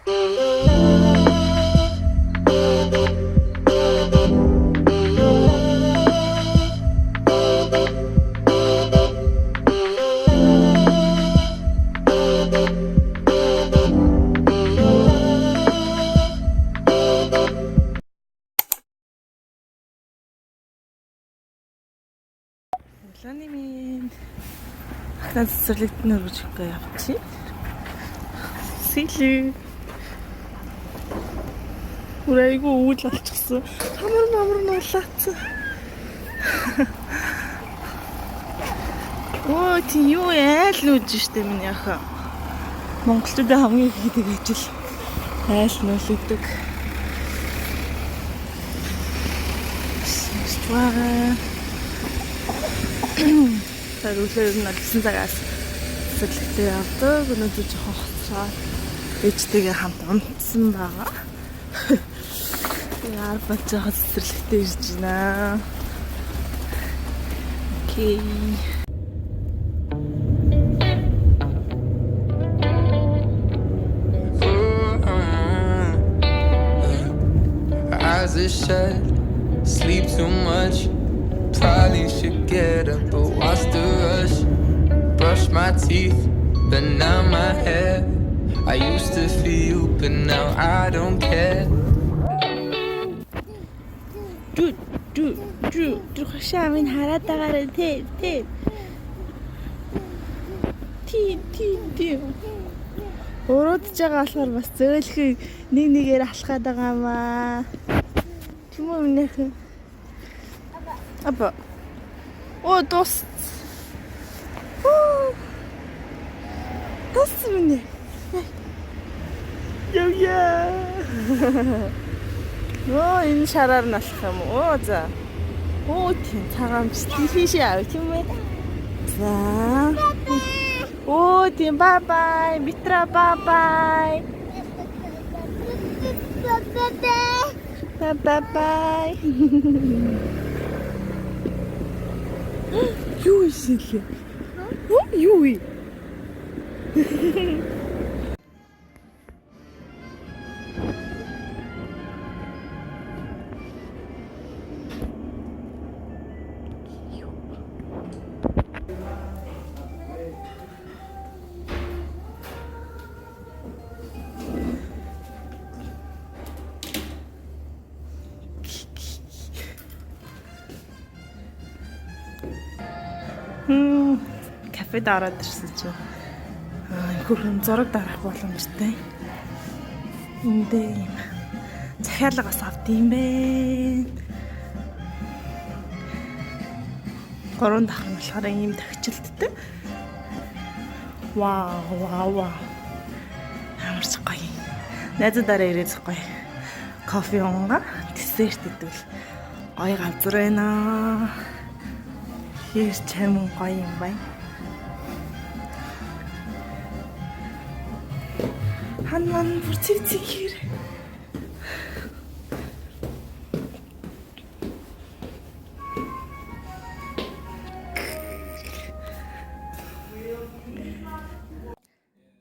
Ланы минь ахнаа цэцэрлэгтэн өргөж өгөө явчих. Сэлэг. Үрайгүй өвөл болчихсон. Хамар нулаацсан. Оо тийм юу айл нүүж штэ миний ахаа. Монголчуудаа хамгийн их хийдэг ажил айл нүүлдэг. Ваа. Тэр үлээр нь 9 цагаас цэцэрлэгтээ явдаг. Өнөөдөр жоохон хоцроо ээжтэйгээ хамт унтсан байгаа. Яар бачаа цэцэрлэгтээ ирж байна. Окей. Eyes are shut, sleep too much. Probably should get up, but what's the rush? Brush my teeth, but now my hair. I used to feel, but now I don't care. Хашаа минь хараад байгаарай тий. Тий. Уруудж байгаа болохоор бас зөөлхий нэгээр алхаад байгаа маа. Чим үү минийх. Апа. Оо дос. Дос минь. Яа. Оо энэ шараар нь алхах юм уу? Оо за. Оо тийм цагаамч тийш яав тийм ээ. За. Оо тийм бай. Митра бай. Бай. Юу ийшээ? Юу вэ? Кафед ороод ирсэн чинь хөрхөн зураг дарах боломжтой. Эндээ юм захиалга бас авд юм бэ. 3 дахь нь болохоор ийм тагчилттай. Вау. Амарч гоё. Найзуудаараа ирээд гоё. Кофе унгаа, десерт идвэл гоё газар байна. Yes, чамун гоё юм байна. Ханман бүр цэвцгээр.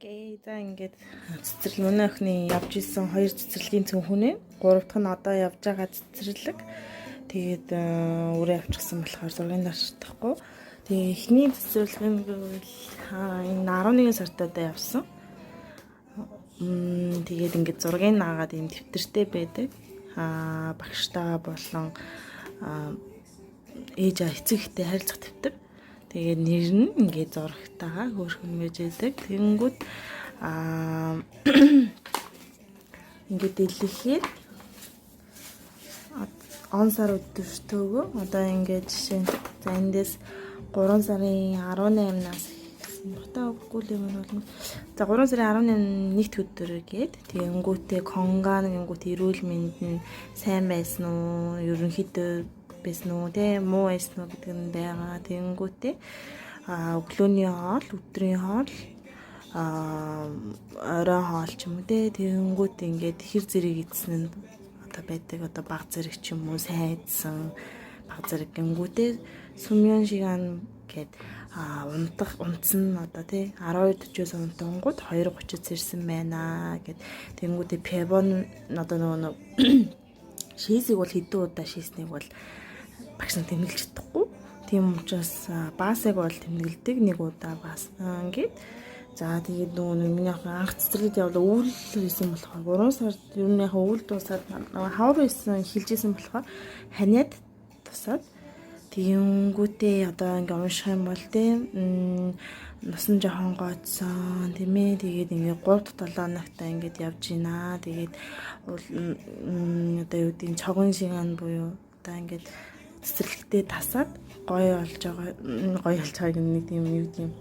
Окей, за ингээд цэцэрлэг манай охины явж исэн 2 цэцэрлэгийн цүнхүнээ 3 дахь нь одоо явж байгаа цэцэрлэг. Тэгээд өөрөө авчихсан болохоор зургийн даршдахгүй. Тэгээ эхний цэцэрлэг нь энэ 11 сартад явсан. Тэгээд ингээд зургийг наагаад ийм дэвтэртэй байдаг. Багштай болон ээж эцэгтэй харилцах дэвтэр. Тэгээд нэр нь ингээд зурагтайгаа хөөрхөн байж байдаг. Тэгэнгүүт ингээд дэлгэхээр он сар өдөртөөгөө одоо ингээд жишээ нь за эндээс 3 сарын 18-наас ботоо өгөхгүй юм болно. За 3 сарын 18 нэгт өдөр гээд тэгэнгүүтээ конган гингүүт эрүүл мэнд нь сайн байсан уу, ерөнхийдөө байсан уу, тэ муу байсан уу гэдэг нь байгаа. Тэгэнгүүтээ өглөөний хоол, өдрийн хоол, орой хоол ч юм уу тэ тэгэнгүүт ингээд хэр зэрэг идсэн нь одоо байдаг. Одоо баг зэрэг ч юм уу сайн идсэн баг зэрэг гингүүтээ сүмyon шиган гэхэд унтсан одоо тий 12:40-оос унтангууд 2:30-д ирсэн байна гэд. Тэнгүүдээ пивон одоо нөгөө шийсийг бол хэдэн удаа шийснийг бол багш нар тэмдэглэж чадахгүй. Тийм учраас баасыг бол тэмдэглэдэг нэг удаа баас ингээд. За тэгээд нөгөө миний анх цэцэрлэгт явал өвөл хийсэн болохоор 3 сард ер нь яг өвөл дуусаад хавар хийсэн хилжсэн болохоор ханиад тусаад тэгэнгүүтээ одоо ингээ унших юм бол тийм насан жоохон гоцсон тийм ээ. Тэгээд ингээ 3-7 хоногтой ингээд явж гинэ. Тэгээд одоо юу гэдэг цогон шиган буюу одоо ингээд цэцэрлэгтээ тасаад гоё болж байгааг нэг тийм юу гэдэг юм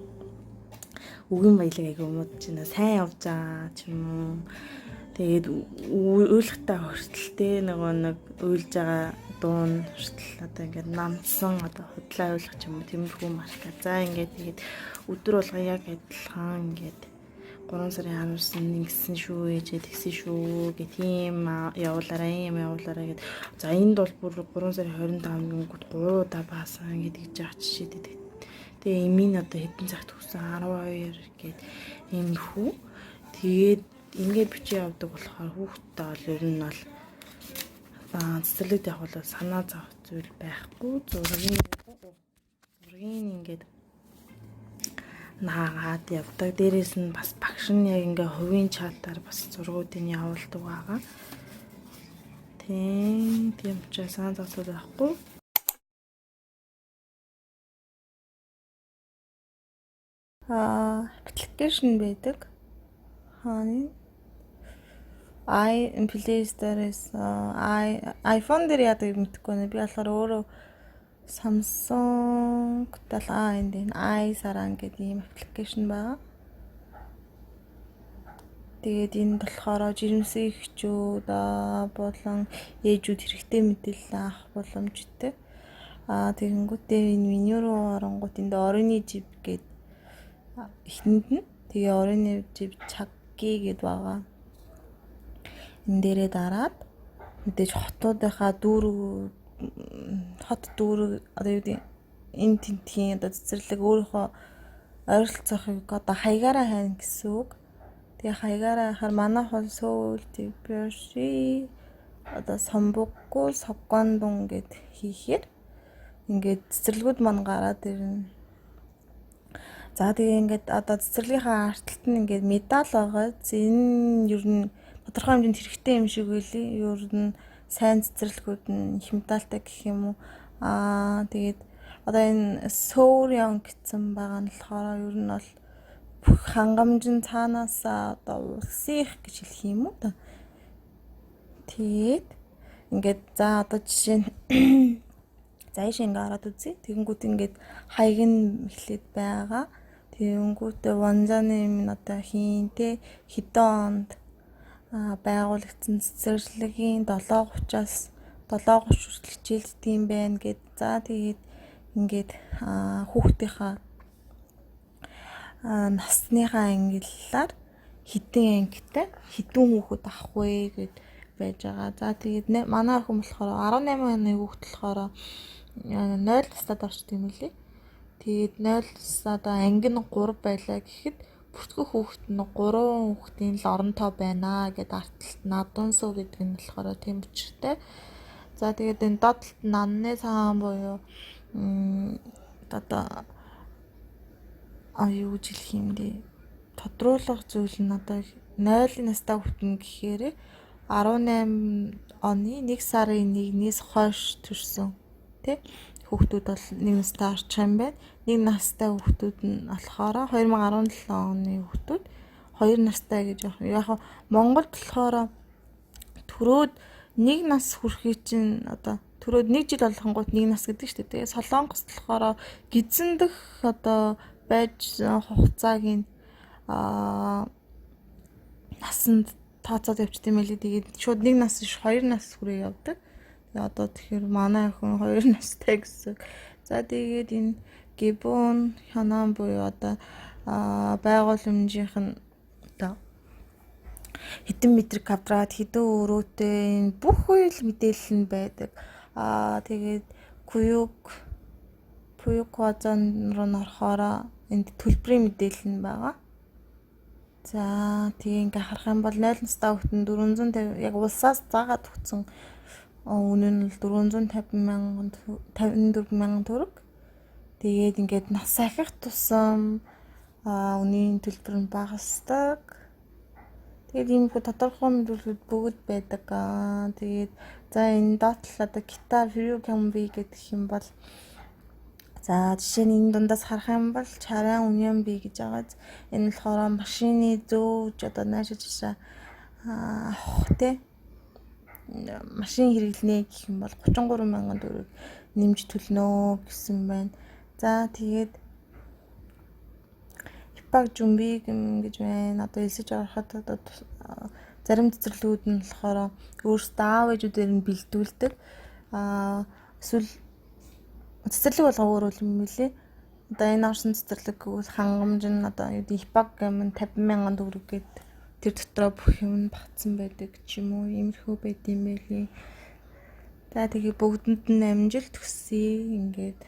үгийн баялаг аяг өмөдж байна. Сайн явж байгаа ч юм уу. Тэгээд уйлахтай хүртэлтэй нөгөө нэг уйлж байгаа дуун хүртэл одоо ингээд намсан одоо худлаа уйлах ч юм уу тиймэрхүү марка. За ингээд тэгээд өдөр болго яг адилхан ингээд 3 сарын 19-нд ингэсэн шүү ээжээ тэгсэн шүү гэх тийм явуулаарай гэд. За энд бол бүр 3 сарын 25-нд 3 удаа баасан гэдэг жаах жишээ. Тэгээ эмийн одоо хэдэн цагт хүсэн 12 гэд иймэрхүү. Тэгээд ингээд бичиж явдаг болохоор хүүхдтэй бол ер нь бол цэцэрлэгт явах бол санаа зовх зүйл байхгүй. Зургийн ингээд наагаад явдаг. Дээрээс нь бас багш нь яг ингээ хувийн чатаар бас зургуудыг явуулдаг байгаа. Тийм учраас санаа зовх байхгүй. Аппликейшн байдаг. Хаана Play Store-с iPhone дээр яадаг мэдхгүй нэ. Би болохоор өөрөө Samsung энд iSaran гэдэг ийм аппликейшн байгаа. Тэгээд энэ болохоор жирэмсэн эхчүүд болон ээжүүд хэрэгтэй мэдээлэл авах боломжтой. Тэгэнгүүтээ энэ меню руу оронгууд энд оройны жив гэдэг эхнэнд нь тэгээ оройны жив чагги гэдээ байгаа. Энэ дээрээ дараад мэдээж хотуудынхаа хот дүүрэг одоо юу гэдэг энэ тентхийн одоо цэцэрлэг өөрийнхөө ойролцоохыг одоо хаягаараа хайна гэсэн үг. Тэгээ хаягаараа хахаар манайх бол Сөүл, Тбилиси одоо Самбугу, Согондун гэд хийхээр ингээд цэцэрлэгүүд маань гараад ирнэ. За тэгээ ингээд одоо цэцэрлэгийнхаа арталт нь ингээд медаль байгаа. Энэ ер нь тодорхой хэмжээнд хэрэгтэй юм шиг үлээ. Ер нь сайн цэцэрлэгүүд нь их медальтай гэх юм уу. Тэгээд одоо энэ Сөүрён гэсэн байгаа нь болохоор ер нь бол бүх хангамжин цаанаас одоо улсын их гэж хэлэх юм уу та. Тэгээд ингээд за одоо жишээ нь зааш ингээ хараад үзье. Тэгэнгүүт ингээд хаяг нь эхлээд байгаа. Тэгэнгүүтээ Ванзаны юм одоо хинтээ хэдэн онд байгуулагдсан цэцэрлэгийн 7:30-аас 7:30 хүртэл хичээлдэг юм байна гэд. За тэгээд ингээд хүүхдийнхаа насныхаа ангиллаар хэдэн ангитай хэдэн хүүхэд авах вэ гэд байж байгаа. За тэгээд манай охин болохоор 18 оны хүүхэд болохоор 0 настад орчд юм лээ. Тэгээд 0 одоо анги нь 3 байлаа гэхэд бүртгэх хүүхэд нь 3 хүүхдийн л оронтой байна гэд арталт надун суу гэдэг нь болохоор тийм учиртай. За тэгээд энэ доотлолт нь анны цаан буюу одоо юу гэж хэлэх юм бэ? Тодруулах зүйл нь одоо 0 настай хүүхдэн гэхээр 18 оны 1 сарын 1-ээс хойш төрсэн тий хүүхдүүд бол 1 настай орчих юм байна. 1 настай хүүхдүүд нь болохоор 2017 оны хүүхдүүд 2 настай гэж яг Монголд болохоор төрөөд 1 нас хүрэхий чинь одоо төрөөд 1 жил болгонгууд 1 нас гэдэг шүү дээ. Тэгээ Солонгост болохоор гизэндэх одоо байж хугацааг нь насанд тооцоод явчихсан юм лээ. Тэгээд шууд 1 нас биш 2 нас хүрээ явдаг. Тэгээ одоо тэгэхээр манай охин 2 настай гэсэн. За тэгээд энэ Гибон Хянан буюу одоо байгууламжийнх нь одоо хэдэн метр квадрат хэдэн өрөөтэй бүх үйл мэдээлэл нь байдаг. Тэгээд Куюк буюу Quazon руу орохоор энд төлбөрийн мэдээлэл нь байгаа. За тэгээ ингээ харах юм бол 0 настай хүүхэд 450 яг улсаас заагаад өгсөн үнэ нь бол 454,000 төгрөг. Тэгээд ингээд нас ахих тусам үнийн төлбөр нь багасдаг. Тэгээд ийм их тодорхой мэдүүлэлүүд бүгд байдаг. Тэгээд за энэ доотлол одоо гитар Hero Can Be гэдэг юм бол за жишээ нь энэ дундаас харах юм бол Charan Union B гэж байгаа. Энэ болохоор машины зөөж одоо наашиж авах те машин хэрэглэнэ гэх юм бол 33,000 төгрөг нэмж төлнө гэсэн байна. За тэгээд Hipag Jumbi гэж байна. Одоо элсэж ороход одоо зарим цэцэрлэгүүд нь болохоор өөрсдөө аав ээжүүдээр нь бэлдүүлдэг. Эсвэл цэцэрлэг болго өөр юм билээ. Одоо энэ орсон цэцэрлэг гэвэл хангамж нь одоо Hipag гэмн 50,000 төгрөг гээд тэр дотроо бүх юм багтсан байдаг ч юм уу. Иймэрхүү байд юм байлээ. За тэгээ бүгдэнд нь амжилт хүсье ингээд.